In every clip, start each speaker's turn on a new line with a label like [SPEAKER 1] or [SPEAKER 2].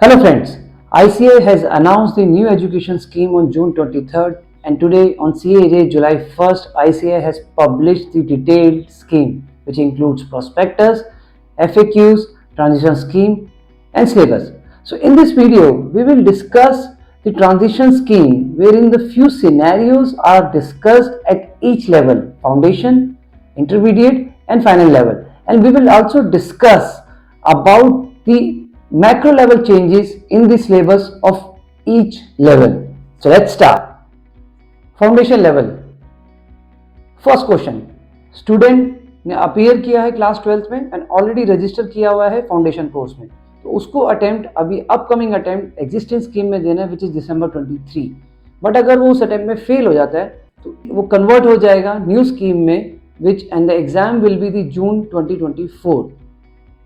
[SPEAKER 1] Hello friends, ICA has announced the new education scheme on June 23rd and today on CA Day July 1st, ICA has published the detailed scheme which includes prospectus, FAQs, transition scheme and syllabus. So in this video, we will discuss the transition scheme wherein the few scenarios are discussed at each level, foundation, intermediate and final level. And we will also discuss about the macro level changes in the syllabus of each level. So let's start. Foundation level, first question, student ने appear किया है class 12th में and already register किया हुआ है foundation course में, तो उसको अटेम्प्ट अभी अपकमिंग अटेम्प्ट एग्जिस्टिंग स्कीम में देना है विच इज दिसंबर 23। बट अगर वो उस अटेम्प्ट में फेल हो जाता है तो वो कन्वर्ट हो जाएगा न्यू स्कीम में which and the exam will be the June 2024,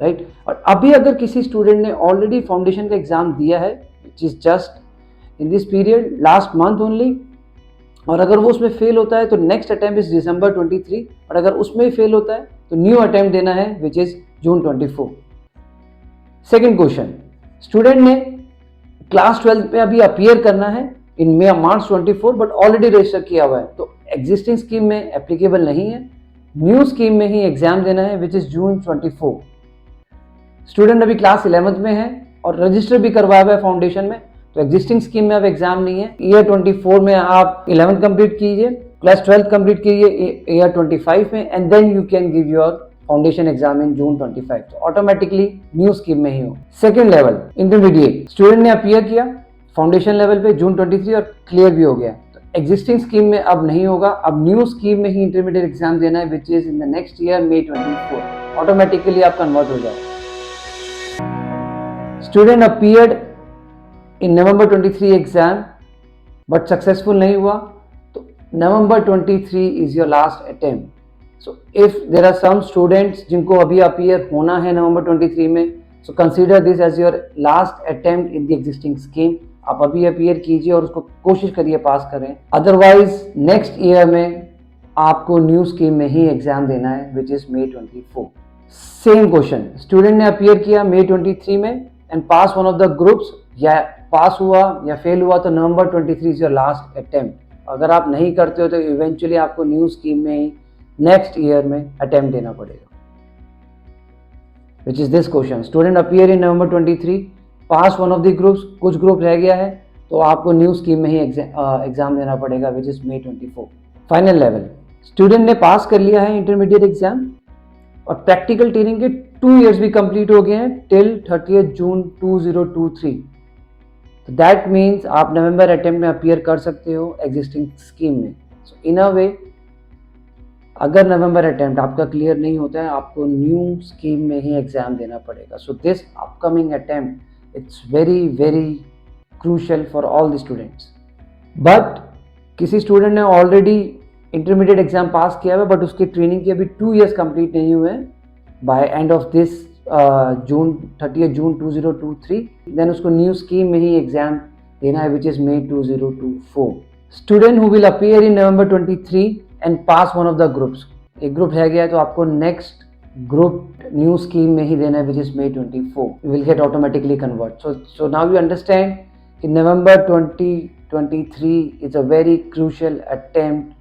[SPEAKER 1] right. और अभी अगर किसी स्टूडेंट ने ऑलरेडी फाउंडेशन का एग्जाम दिया है which is just in this period last month only, और अगर वो उसमें फेल होता है तो नेक्स्ट अटेम्प्ट इज दिसंबर 23, और अगर उसमें फेल होता है तो न्यू अटेम्प्ट देना है which is June 24। Second question, student ने क्लास 12 पे अभी अपीयर करना है इन मार्च 24 बट ऑलरेडी रजिस्टर किया हुआ है, तो एग्जिस्टिंग स्कीम में एप्लीकेबल नहीं है, न्यू स्कीम में ही एग्जाम देना है विच इज जून 24। स्टूडेंट अभी क्लास 11th में है और रजिस्टर भी करवाया हुआ है फाउंडेशन में, तो एग्जिस्टिंग स्कीम में अब एग्जाम नहीं है। ईयर 24 में आप 11th कंप्लीट कीजिए, क्लास 12th कंप्लीट कीजिए ईयर 25 में and then you can give your foundation exam in June 25, तो ऑटोमेटिकली न्यू स्कीम में ही हो। सेकेंड लेवल इंटरमीडिएट, स्टूडेंट ने अपीयर किया फाउंडेशन लेवल पे जून 23 और क्लियर भी हो गया, तो एग्जिस्टिंग स्कीम में अब नहीं होगा, अब न्यू स्कीम में ही इंटरमीडिएट एग्जाम देना है which is in the next year May 24, automatically आप कन्वर्ट हो जाओ। Student appeared in November 23 exam but successful नहीं हुआ, तो November 23 is your last attempt. So if there are some students जिनको अभी अपीयर होना है November 23 में, so consider this as your last attempt in the existing scheme. आप अभी अपीयर कीजिए और उसको कोशिश करिए पास करें, अदरवाइज नेक्स्ट ईयर में आपको न्यू स्कीम में ही एग्जाम देना है which is May 24। Same question, student ने अपीयर किया May 23 में and pass one of the groups, या पास हुआ या फेल हुआ तो November 23 is your last attempt. अगर आप नहीं करते हो तो इवेंचुअली आपको न्यू स्कीम में ही नेक्स्ट ईयर में अटेम्प्ट देना पड़ेगा which is this question. Student appear in November 23, pass one of the groups, कुछ ग्रुप रह गया है तो आपको न्यू स्कीम में ही एग्जाम देना पड़ेगा विच is May 24। Final level, student ने पास कर लिया है इंटरमीडिएट एग्जाम और प्रैक्टिकल ट्रेनिंग के 2 years भी कंप्लीट हो गए हैं टिल 30 जून 2023, तो दैट मीन्स आप नवंबर अटेम्प्ट में अपीयर कर सकते हो एग्जिस्टिंग स्कीम में। सो इन अ वे अगर नवंबर अटेम्प्ट आपका क्लियर नहीं होता है आपको न्यू स्कीम में ही एग्जाम देना पड़ेगा। So this upcoming attempt it's very very crucial for all the students. But किसी स्टूडेंट ने ऑलरेडी इंटरमीडिएट एग्जाम पास किया हुआ बट उसकी ट्रेनिंग के अभी 2 years कंप्लीट नहीं हुए हैं by end of this June 30 June 2023, then उसको न्यू स्कीम में ही एग्जाम देना है which is May 2024। Student who will appear in November 23 and pass one of the groups, एक ग्रुप रह गया है तो आपको नेक्स्ट ग्रुप न्यू स्कीम में ही देना है which is May 24, you will get automatically convert. So now you understand कि November 2023 is a very crucial attempt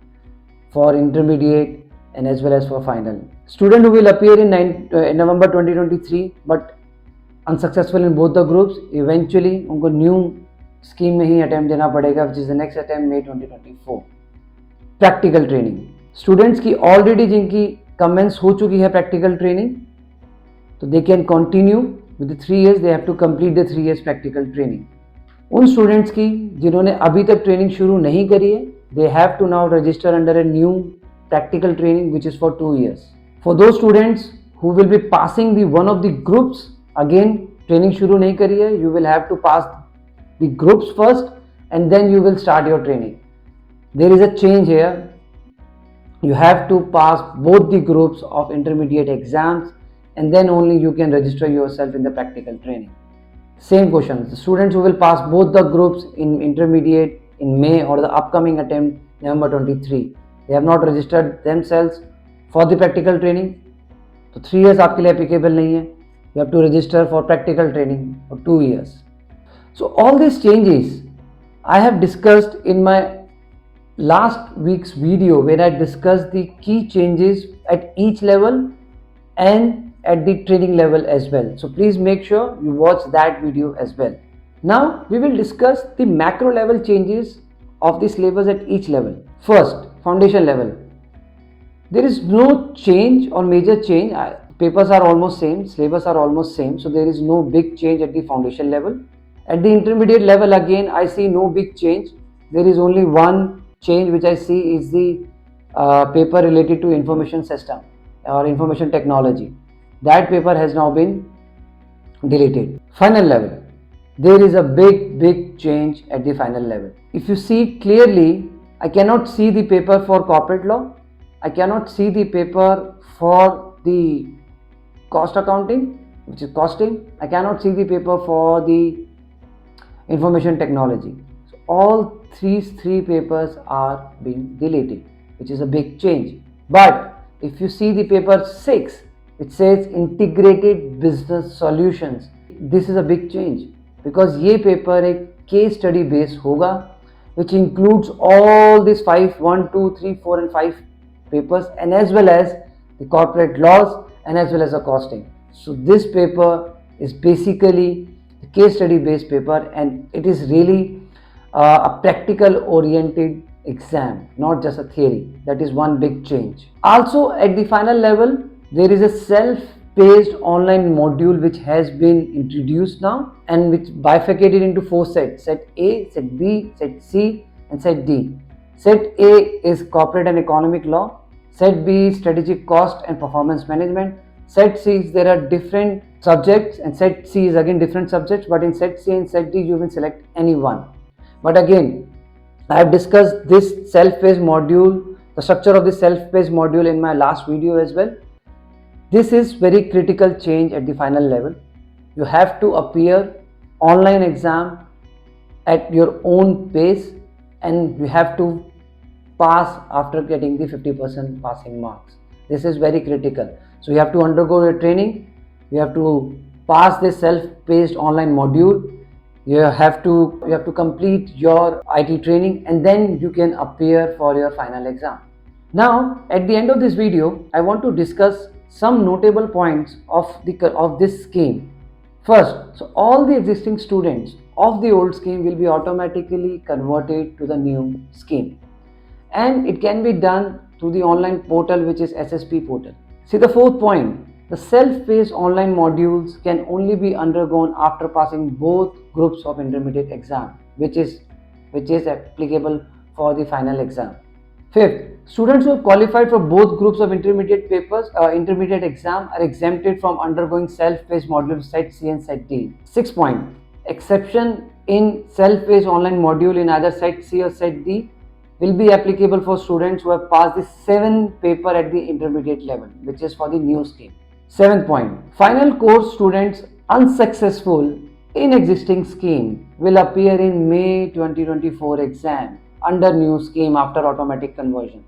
[SPEAKER 1] for intermediate and as well as for final. Student who will appear in November 2023 but unsuccessful in both the groups, eventually उनको new scheme में ही attempt देना पड़ेगा which is the next attempt May 2024. Practical training, students की already जिनकी commence हो चुकी है practical training, तो they can continue with the 3 years, they have to complete the 3 years practical training. उन स्टूडेंट्स की जिन्होंने अभी तक ट्रेनिंग शुरू नहीं करी है, they have to now register under a new practical training which is for 2 years. For those students who will be passing the one of the groups, again training शुरू नहीं करी है, you will have to pass the groups first and then you will start your training. There is a change here. You have to pass both the groups of intermediate exams and then only you can register yourself in the practical training. Same question, the students who will pass both the groups in intermediate in May or the upcoming attempt November 23, they have not registered themselves for the practical training, तो 3 years आपके लिए applicable नहीं है, you have to register for practical training for 2 years. So all these changes I have discussed in my last week's video, where I discussed the key changes at each level and at the training level as well. So please make sure you watch that video as well. Now we will discuss the macro level changes of the syllabus at each level. First, foundation level. There is no change or major change. Papers are almost same, syllabus are almost same, so there is no big change at the foundation level. At the intermediate level, again I see no big change. There is only one change which I see is the paper related to information system or information technology. That paper has now been deleted. Final level, there is a big change at the final level. If you see clearly, I cannot see the paper for corporate law, I cannot see the paper for the cost accounting, which is costing. I cannot see the paper for the information technology. So all three papers are being deleted, which is a big change. But if you see the paper 6, it says integrated business solutions. This is a big change because ये paper एक case study based होगा, which includes all these 1, 2, 3, 4 and 5 papers, and as well as the corporate laws and as well as the costing. So this paper is basically a case study based paper, and it is really a practical oriented exam, not just a theory. That is one big change. Also at the final level, there is a self-paced online module which has been introduced now, and which bifurcated into 4 sets: set A, set B, set C and set D. Set A is corporate and economic law, set B is strategic cost and performance management, set C is there are different subjects, and set C is again different subjects, but in set C and set D you will select any one. But again, I have discussed this self-paced module, the structure of this self-paced module in my last video as well. This is very critical change at the final level. You have to appear online exam at your own pace, and you have to pass after getting the 50% passing marks. This is very critical. So you have to undergo your training, you have to pass this self-paced online module, you have to complete your IT training, and then you can appear for your final exam. Now at the end of this video, I want to discuss some notable points of this scheme. First, so all the existing students of the old scheme will be automatically converted to the new scheme, and it can be done through the online portal, which is SSP portal. See the fourth point, the self-paced online modules can only be undergone after passing both groups of intermediate exam, which is applicable for the final exam. Fifth, students who have qualified for both groups of intermediate exam are exempted from undergoing self-paced modules set C and set D. Sixth point, exception in self-paced online module in either set C or set D will be applicable for students who have passed the 7th paper at the intermediate level, which is for the new scheme. Seventh point, final course students unsuccessful in existing scheme will appear in May 2024 exam under new scheme after automatic conversion.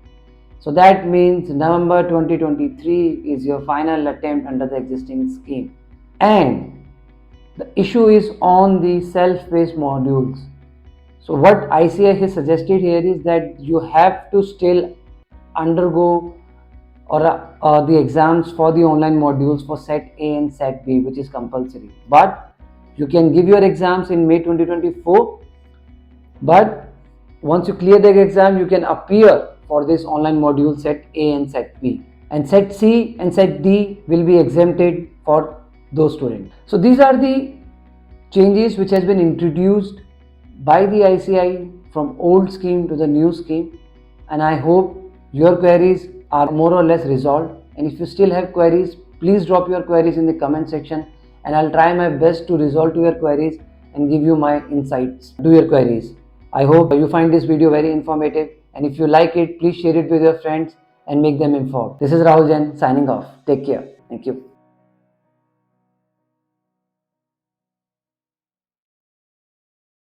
[SPEAKER 1] So that means November 2023 is your final attempt under the existing scheme. And the issue is on the self-paced modules. So what ICAI has suggested here is that you have to still undergo the exams for the online modules for set A and set B, which is compulsory. But you can give your exams in May 2024. But once you clear the exam, you can appear for this online module set A and set B. And set C and set D will be exempted for those students. So these are the changes which has been introduced by the ICAI from old scheme to the new scheme, and I hope your queries are more or less resolved. And if you still have queries, please drop your queries in the comment section, and I'll try my best to resolve to your queries and give you my insights to your queries. I hope you find this video very informative, and if you like it, please share it with your friends and make them informed. This is Rahul Jain signing off. Take care. Thank you.